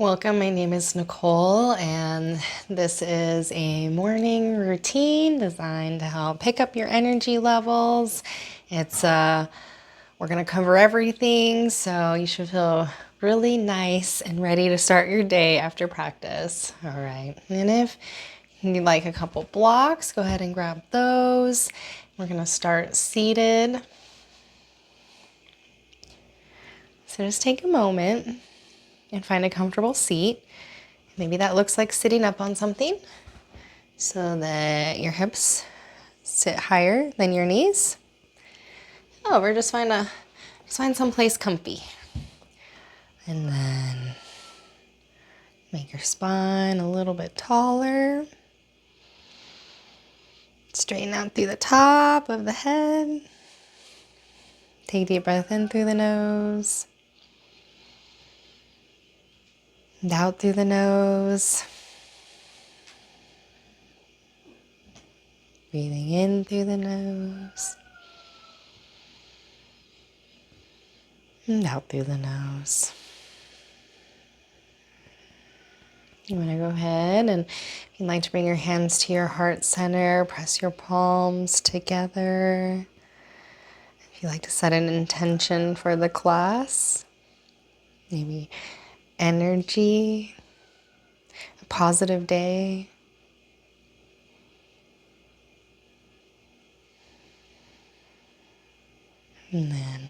Welcome, my name is Nicole, and this is a morning routine designed to help pick up your energy levels. We're gonna cover everything, so you should feel really nice and ready to start your day after practice. All right, and if you'd like a couple blocks, go ahead and grab those. We're gonna start seated. So just take a moment and find a comfortable seat. Maybe that looks like sitting up on something so that your hips sit higher than your knees. Oh, we're just find someplace comfy. And then make your spine a little bit taller. Straighten out through the top of the head. Take a deep breath in through the nose. And out through the nose. Breathing in through the nose. And out through the nose. You want to go ahead and if you'd like to bring your hands to your heart center, press your palms together. If you'd like to set an intention for the class, maybe energy, a positive day. And then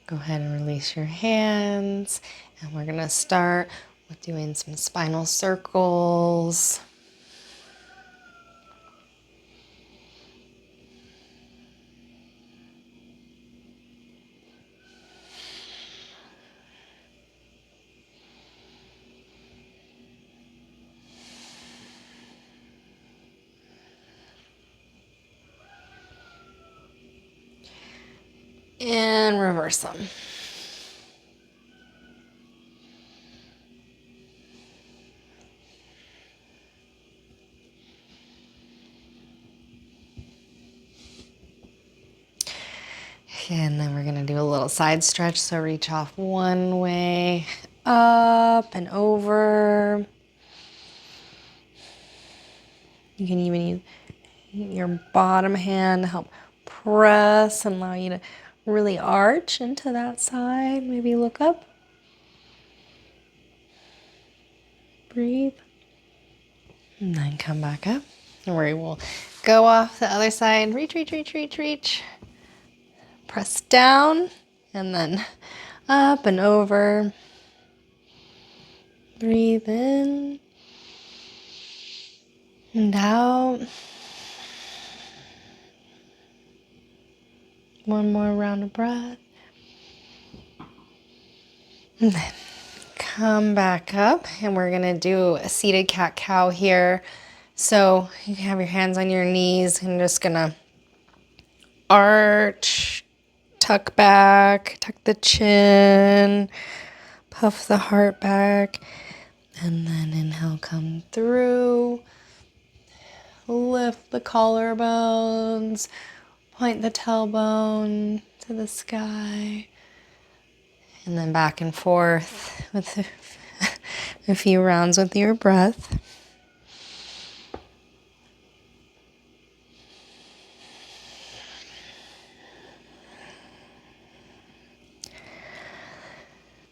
go ahead and release your hands. And we're going to start with doing some spinal circles. And reverse them. And then we're going to do a little side stretch. So reach off one way, up and over. You can even use your bottom hand to help press and allow you to really arch into that side. Maybe look up. Breathe. And then come back up. And we will go off the other side. Reach, reach, reach, reach, reach. Press down and then up and over. Breathe in and out. One more round of breath. And then come back up and we're gonna do a seated cat-cow here. So you can have your hands on your knees and just gonna arch, tuck back, tuck the chin, puff the heart back, and then inhale, come through. Lift the collarbones, point the tailbone to the sky, and then back and forth with a few rounds with your breath.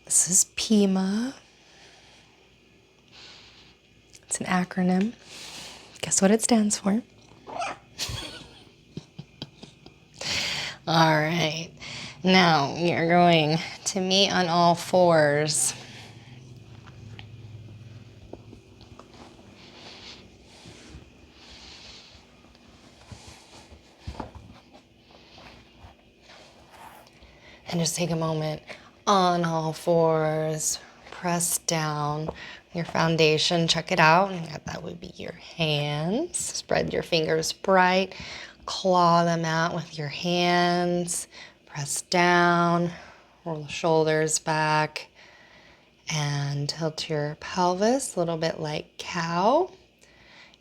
This is PIMA. It's an acronym. Guess what it stands for? All right. Now you're going to meet on all fours. And just take a moment on all fours. Press down your foundation. Check it out. And that would be your hands. Spread your fingers bright. Claw them out with your hands. Press down. Roll the shoulders back. And tilt your pelvis a little bit like cow.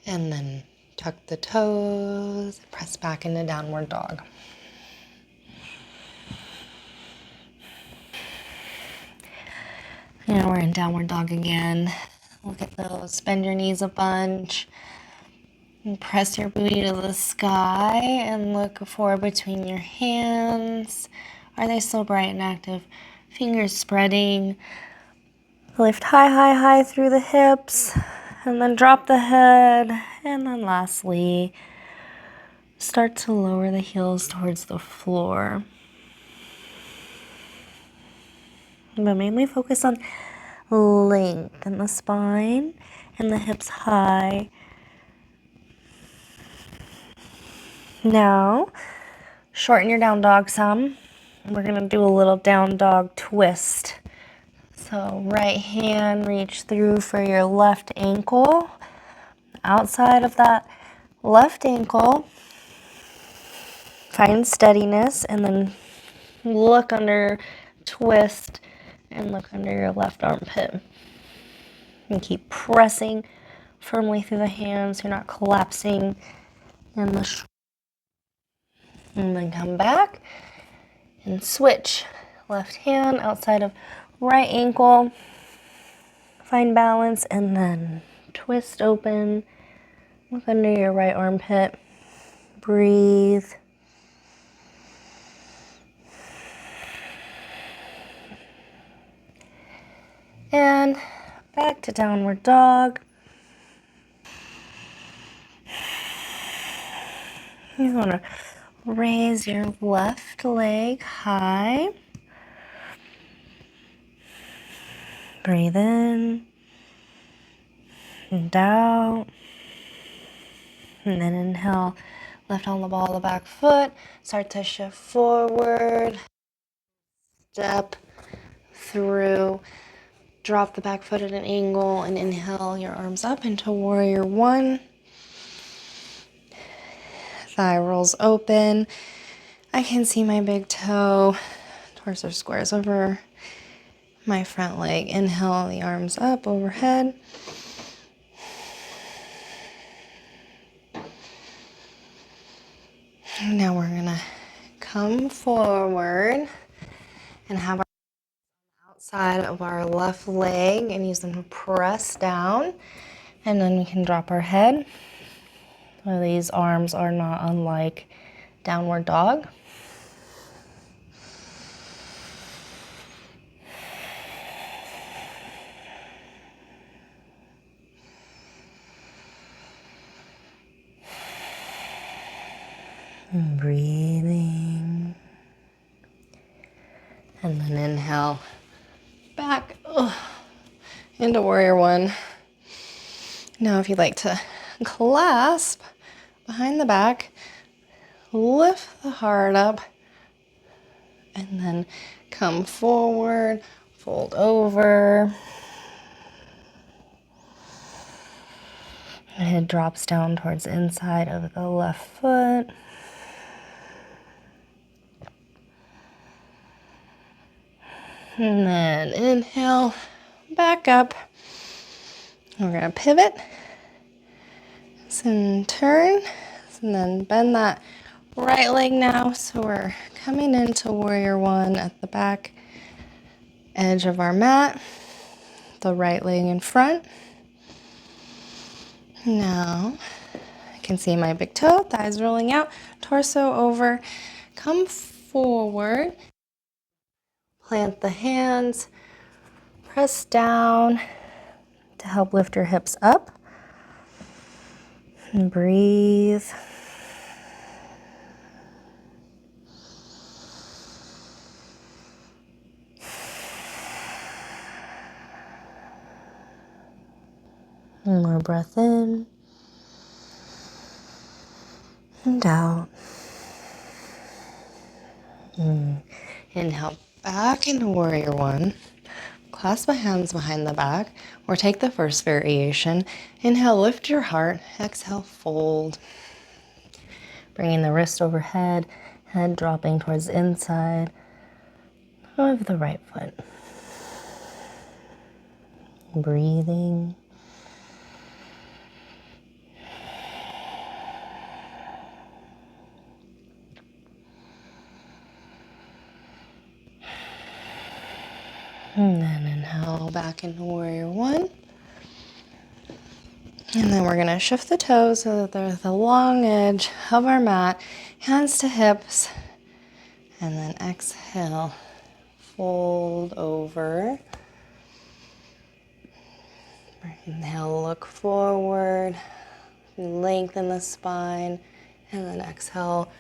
And then tuck the toes. Press back into downward dog. And we're in downward dog again. Look at those. Bend your knees a bunch. And press your booty to the sky and look forward between your hands. Are they still bright and active? Fingers spreading. Lift high, high, high through the hips. And then drop the head. And then lastly, start to lower the heels towards the floor. But mainly focus on length in the spine and the hips high. Now, shorten your down dog some. We're gonna do a little down dog twist. So right hand, reach through for your left ankle. Outside of that left ankle, find steadiness and then look under, twist, and look under your left armpit. And keep pressing firmly through the hands. You're not collapsing in the shoulder. And then come back and switch. Left hand outside of right ankle. Find balance and then twist open. Look under your right armpit. Breathe. And back to downward dog. You want to raise your left leg high. Breathe in and out. And then inhale, left on the ball of the back foot. Start to shift forward. Step through. Drop the back foot at an angle and inhale your arms up into warrior one. Thigh rolls open. I can see my big toe. Torso squares over my front leg. Inhale the arms up overhead. Now we're gonna come forward and have our outside of our left leg and use them to press down. And then we can drop our head. So these arms are not unlike downward dog. And breathing. And then inhale back into warrior one. Now if you'd like to clasp behind the back, lift the heart up, and then come forward, fold over. And head drops down towards the inside of the left foot. And then inhale, back up. We're gonna pivot. And turn. And then bend that right leg now. So we're coming into warrior one at the back edge of our mat. The right leg in front. Now I can see my big toe, thighs rolling out, torso over. Come forward. Plant the hands. Press down to help lift your hips up. And breathe. One more breath in and out. Inhale back into warrior one. Clasp the hands behind the back or take the first variation. Inhale, lift your heart. Exhale, fold. Bringing the wrist overhead, head dropping towards the inside of the right foot. Breathing. And then inhale back into warrior one. And then we're gonna shift the toes so that they're at the long edge of our mat, hands to hips, and then exhale, fold over. Inhale, look forward, lengthen the spine, and then exhale,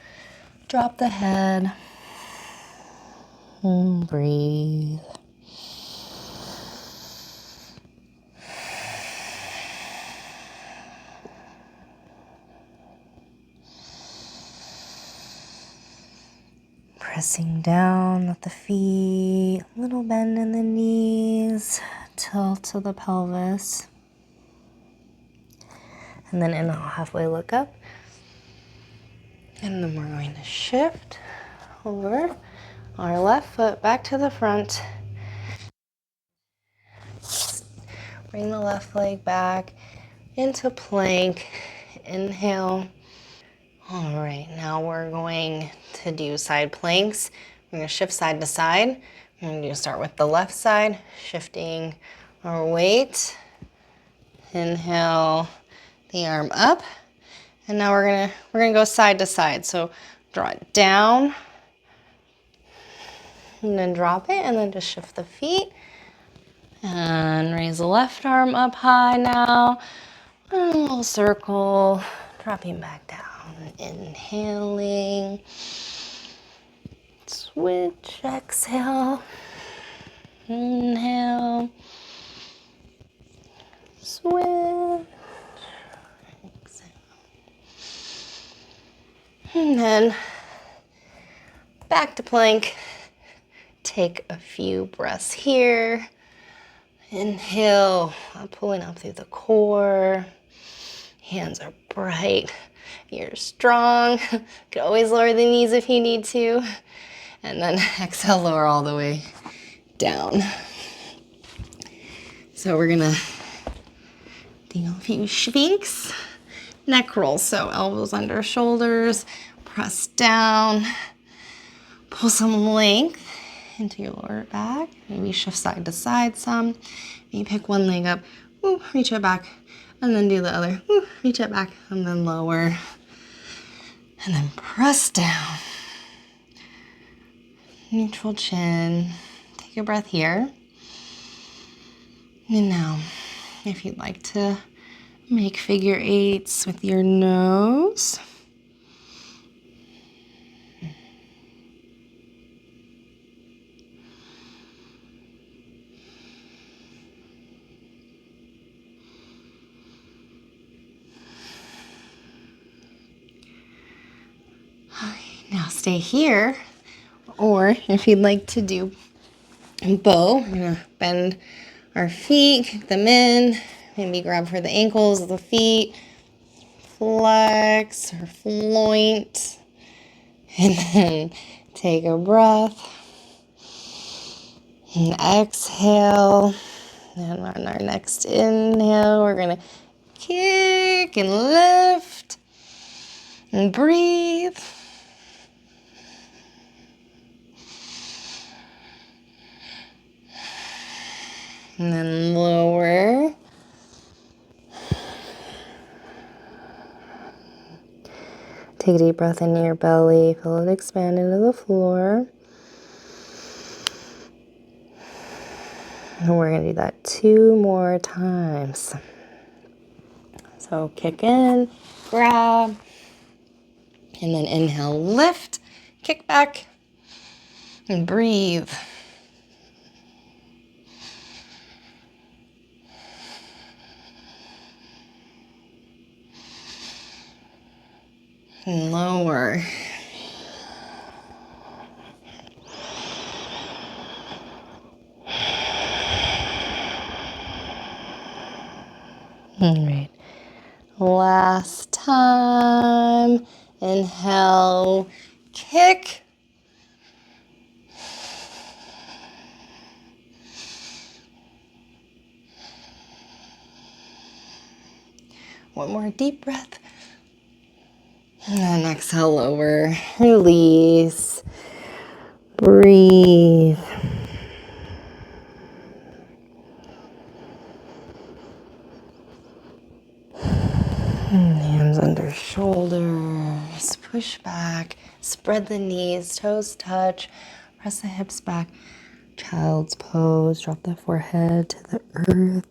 drop the head, and breathe. Pressing down at the feet, little bend in the knees, tilt to the pelvis. And then inhale, halfway look up. And then we're going to shift over our left foot back to the front. Bring the left leg back into plank. Inhale. All right, now we're going to do side planks. We're going to shift side to side. We're going to start with the left side, shifting our weight. Inhale, the arm up. And now we're gonna go side to side. So draw it down and then drop it, and then just shift the feet. And raise the left arm up high now. And a little circle, dropping back down. Inhaling. Switch, exhale. Inhale. Switch. Exhale. And then back to plank. Take a few breaths here. Inhale, pulling up through the core. Hands are bright. You're strong. You can always lower the knees if you need to. And then exhale, lower all the way down. So we're gonna do a few sphinx neck rolls. So elbows under shoulders, press down, pull some length into your lower back. Maybe shift side to side some. Maybe pick one leg up, reach it back, and then do the other. Reach it back, and then lower. And then press down. Neutral chin. Take a breath here. And now, if you'd like to make figure eights with your nose. Now stay here, or if you'd like to do bow, we're gonna bend our feet, kick them in, maybe grab for the ankles of the feet, flex or floint, and then take a breath, and exhale, and on our next inhale, we're gonna kick and lift, and breathe. And then lower. Take a deep breath into your belly. Feel it expand into the floor. And we're going to do that 2 more times. So kick in, grab, and then inhale, lift, kick back, and breathe. And lower. All right. Last time. Inhale, kick. One more deep breath. And then exhale, lower, release, breathe. Hands under shoulders, push back, spread the knees, toes touch, press the hips back. Child's pose, drop the forehead to the earth.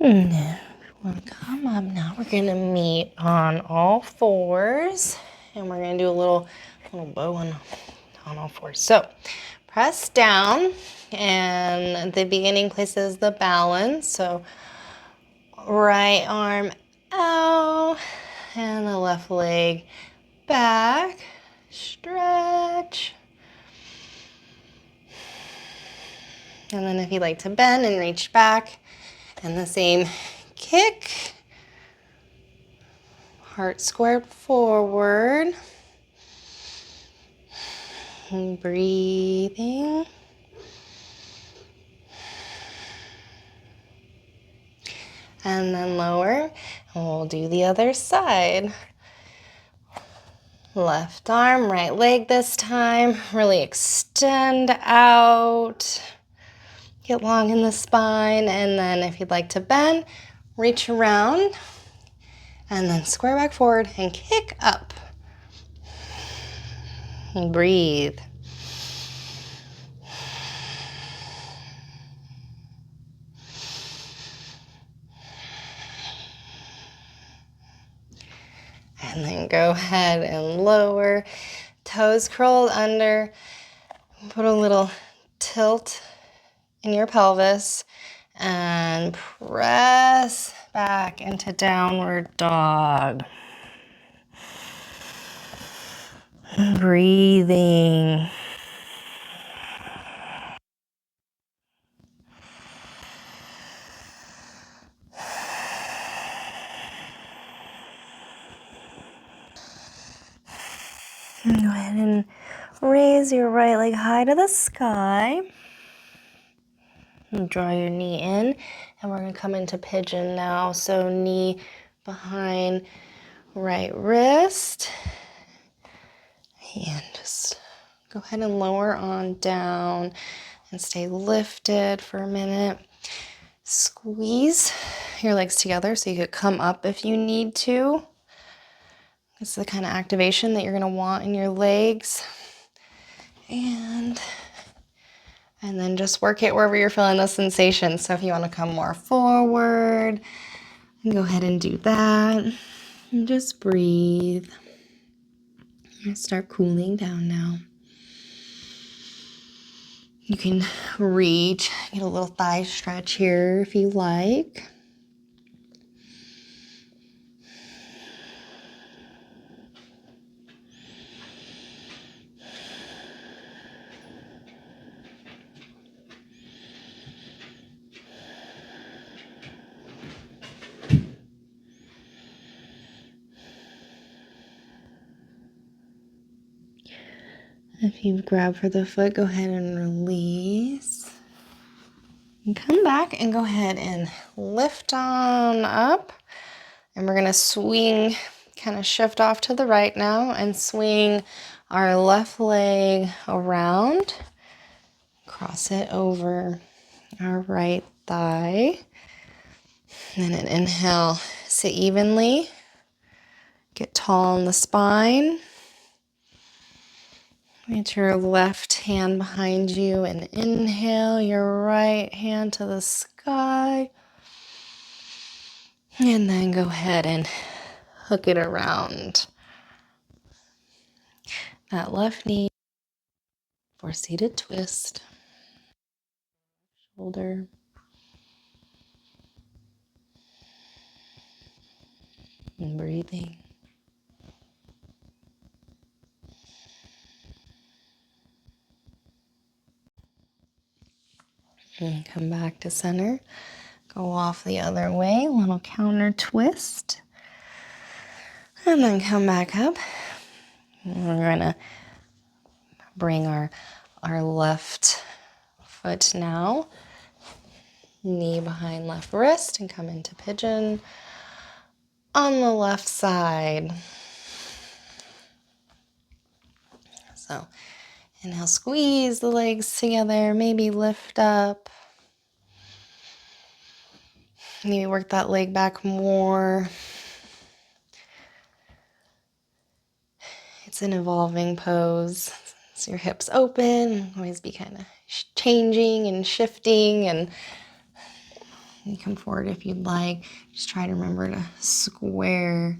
Now, we'll come up now. We're gonna meet on all fours, and we're gonna do a little bow on all fours. So, press down, and the beginning place is the balance. So, right arm out, and the left leg back. Stretch. And then if you like to bend and reach back, and the same kick. Heart squared forward. And breathing. And then lower. And we'll do the other side. Left arm, right leg this time. Really extend out. Get long in the spine. And then if you'd like to bend, reach around. And then square back forward and kick up. And breathe. And then go ahead and lower. Toes curled under. Put a little tilt in your pelvis. And press back into downward dog. Breathing. And go ahead and raise your right leg high to the sky. And draw your knee in. And we're going to come into pigeon now. So knee behind right wrist. And just go ahead and lower on down and stay lifted for a minute. Squeeze your legs together so you could come up if you need to. It's the kind of activation that you're going to want in your legs. And then just work it wherever you're feeling the sensation. So if you want to come more forward, go ahead and do that. And just breathe. And start cooling down now. You can reach, get a little thigh stretch here if you like. If you grab for the foot, go ahead and release. And come back and go ahead and lift on up. And we're gonna swing, kind of shift off to the right now and swing our left leg around. Cross it over our right thigh. And then inhale, sit evenly. Get tall in the spine. Get your left hand behind you and inhale your right hand to the sky. And then go ahead and hook it around that left knee for seated twist. Shoulder. And breathing. And come back to center. Go off the other way, little counter twist. And then come back up. And we're gonna bring our left foot now knee behind left wrist and come into pigeon on the left side. So inhale, squeeze the legs together, maybe lift up. Maybe work that leg back more. It's an evolving pose. So your hips open, always be kind of changing and shifting, and you come forward if you'd like. Just try to remember to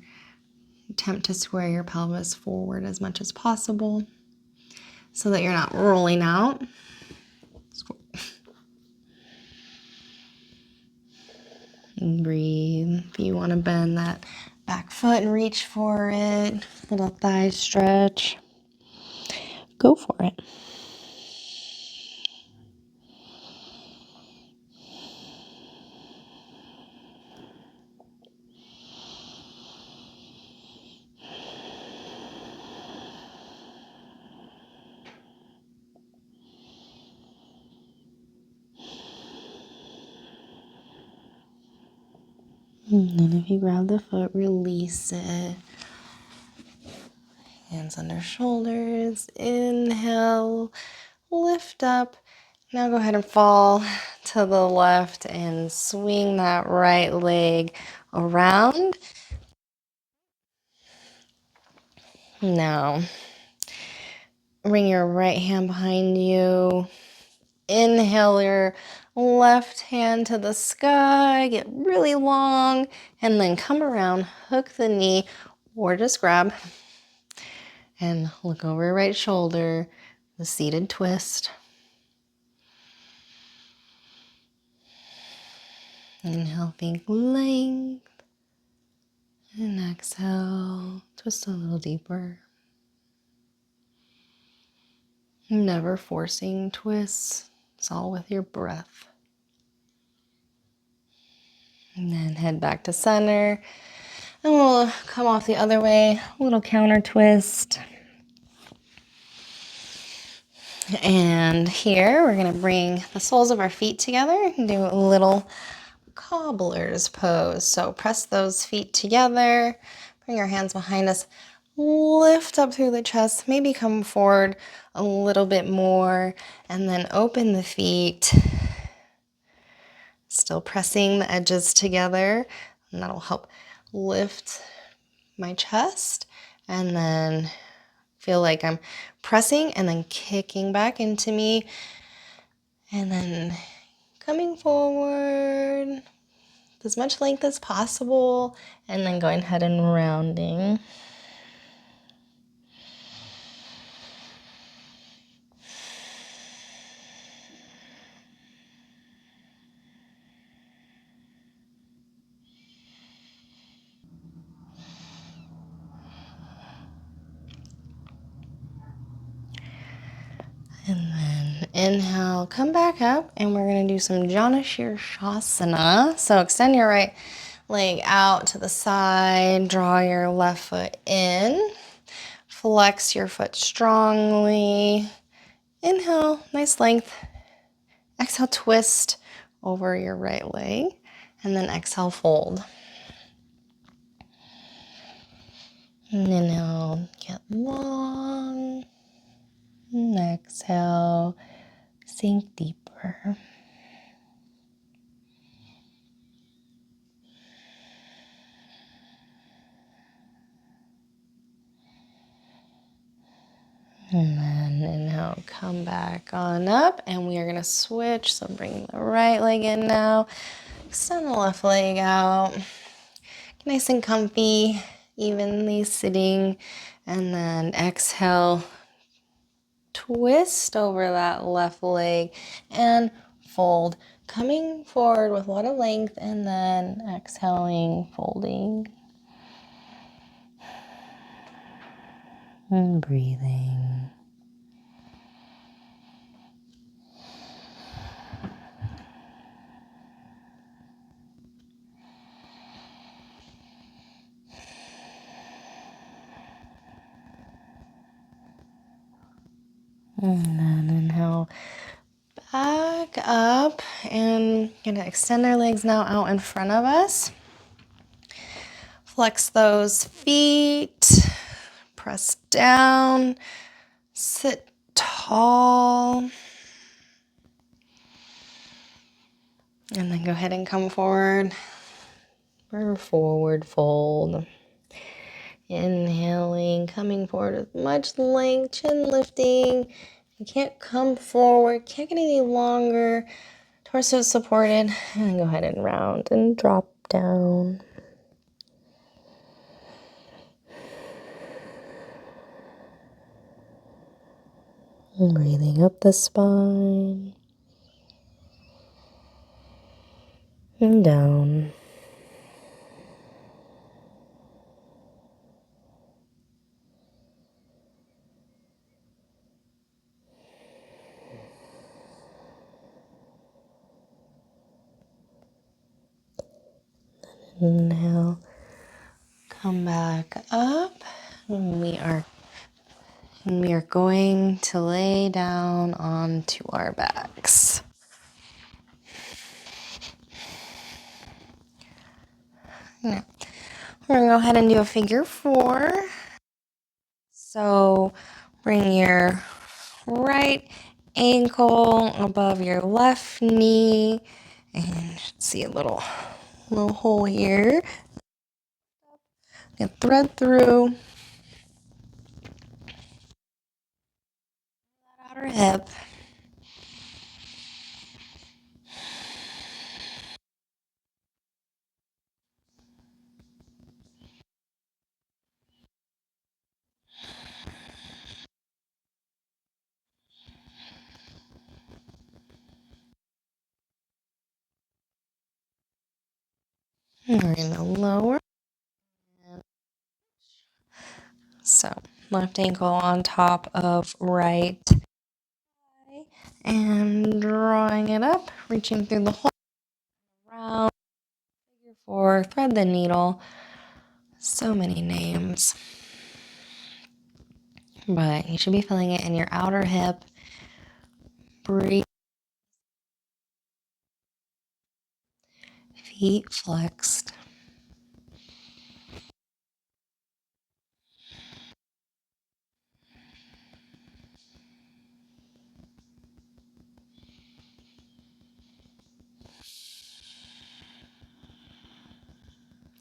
attempt to square your pelvis forward as much as possible so that you're not rolling out. And breathe. If you want to bend that back foot and reach for it, little thigh stretch, go for it. And then if you grab the foot, release it. Hands under shoulders. Inhale, lift up. Now go ahead and fall to the left and swing that right leg around. Now, bring your right hand behind you. Inhale your left hand to the sky, get really long, and then come around, hook the knee, or just grab and look over your right shoulder, the seated twist. Inhale, think length, and exhale, twist a little deeper. Never forcing twists, it's all with your breath. And then head back to center. And we'll come off the other way, a little counter twist. And here we're gonna bring the soles of our feet together and do a little cobbler's pose. So press those feet together, bring our hands behind us, lift up through the chest, maybe come forward a little bit more, and then open the feet. Still pressing the edges together, and that'll help lift my chest. And then feel like I'm pressing and then kicking back into me. And then coming forward with as much length as possible. And then going ahead and rounding. And then inhale, come back up, and we're gonna do some Jana Shirshasana. So extend your right leg out to the side, draw your left foot in, flex your foot strongly. Inhale, nice length. Exhale, twist over your right leg, and then exhale, fold. And inhale, get long. And exhale, sink deeper. And then inhale, come back on up, and we are gonna switch. So bring the right leg in now, extend the left leg out, nice and comfy, evenly sitting, and then exhale, twist over that left leg and fold, coming forward with a lot of length, and then exhaling, folding, and breathing. And then inhale Back up and gonna extend our legs now out in front of us. Flex those feet, press down, sit tall, and then go ahead and come forward for forward fold. Inhaling, coming forward with much length, chin lifting. You can't come forward, can't get any longer. Torso supported. And go ahead and round and drop down. And breathing up the spine. And down. Inhale. Come back up. And we are going to lay down onto our backs. Now, we're going to go ahead and do a figure four. So bring your right ankle above your left knee. And you should see a little hole here. You can thread through that outer hip. And we're going to lower. So left ankle on top of right. And drawing it up, reaching through the hole. Round. Figure four. Thread the needle. So many names. But you should be feeling it in your outer hip. Breathe. Feet flexed.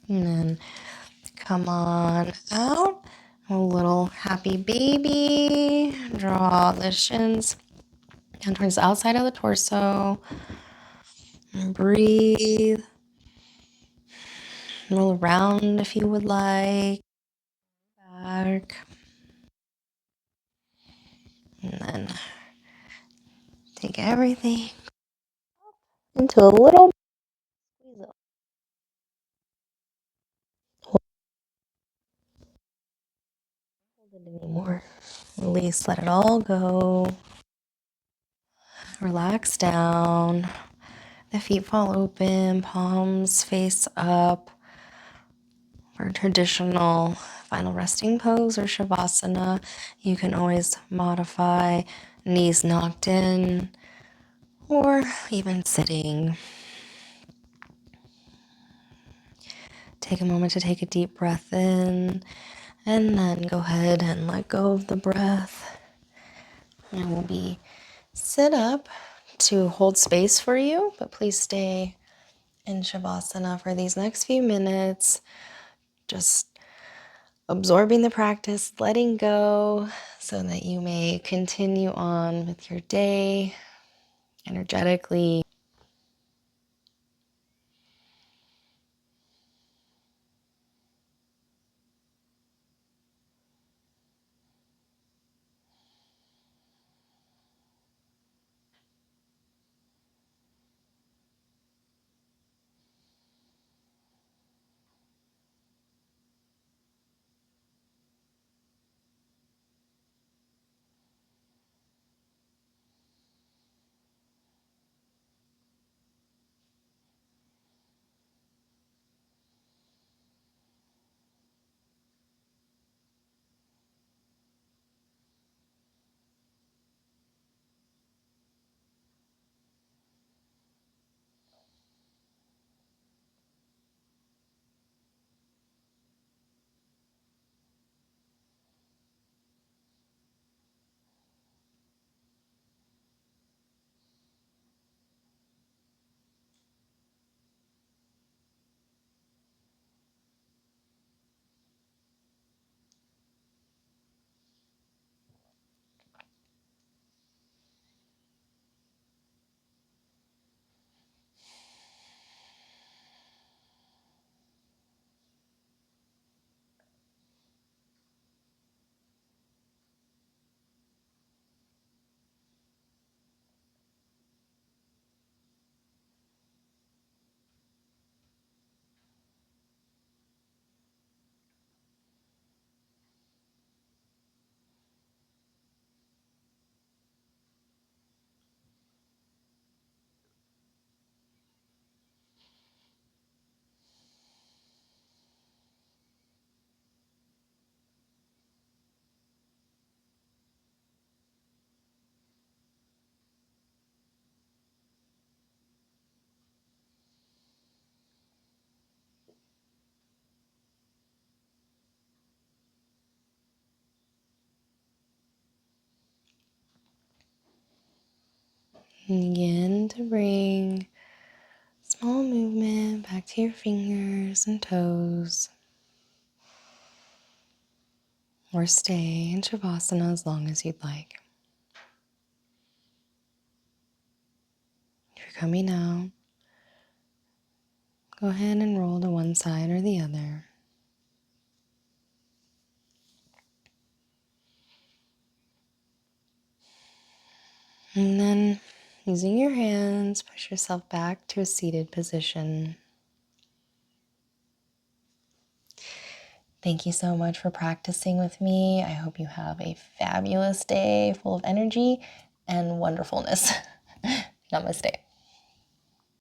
And then come on out. A little happy baby. Draw the shins down towards the outside of the torso. And breathe. Roll around if you would like. Back. And then take everything into a little squeeze up. Hold it anymore. Release, let it all go. Relax down. The feet fall open, palms face up. For traditional final resting pose or shavasana, you can always modify knees knocked in or even sitting. Take a moment to take a deep breath in and then go ahead and let go of the breath. And we'll be sit up to hold space for you, but please stay in shavasana for these next few minutes. Just absorbing the practice, letting go so that you may continue on with your day energetically. Begin to bring small movement back to your fingers and toes. Or stay in shavasana as long as you'd like. If you're coming out, go ahead and roll to one side or the other. And then, using your hands, push yourself back to a seated position. Thank you so much for practicing with me. I hope you have a fabulous day full of energy and wonderfulness. Namaste.